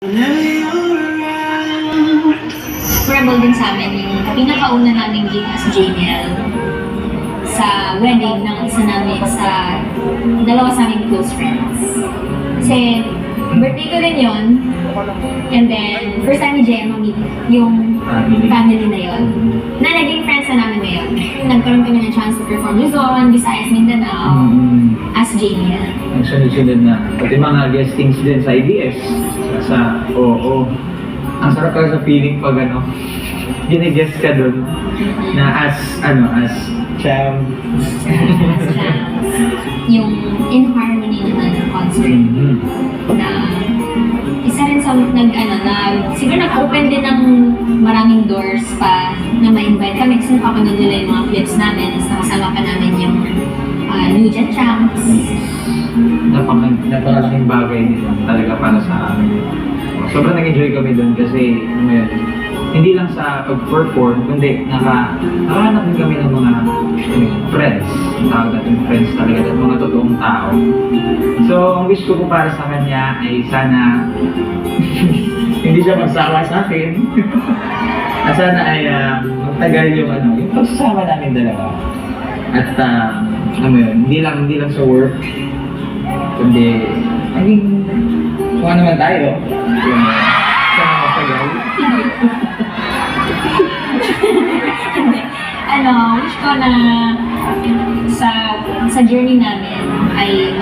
Memorable din sa amin yung pinakauna naming gig as JNL sa wedding ng isa namin sa dalawa sa aming close friends. Kasi birthday ko rin yun. And then, first time ni JM meet yung family na yun. Na naging friends na namin ngayon. Nagkaroon kami ng chance to perform Luzon, Visayas, Mindanao as JNL. Ang sunod-sunod na. Pati mga guestings din sa IDS. Sa Oo. Ang sarap pala sa feeling pag ginigest ka dun na as champ. Yung In Harmony naman ng concert. Na isa rin sa siguro nag-open din ng maraming doors pa na ma-invite kami kasi napapanood nila yung mga clips namin tapos nakasama pa namin yung New Gen Champs. Napakalaking bagay nito talaga para sa amin. Sobrang nag-enjoy kami doon kasi hindi lang sa pag-perform, kundi nakahanap din kami ng mga friends. Tawag natin friends talaga at mga totoong tao. So, ang wish ko po para sa kanya ay sana hindi siya magsawa sa akin. At sana ay magtagal yung pagsasama namin dalawa. At hindi lang sa work, kundi kung ano man tayo, sana magtagal. Wish ko na sa journey namin ay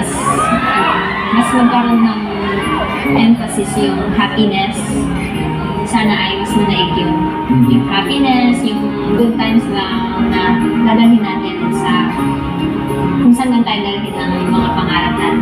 mas magkaroon ng emphasis yung happiness. Sana ay mas manaig yung happiness, yung good times lang na dadalhin natin sa kung saan man tayo dalhin ng mga pangarap natin.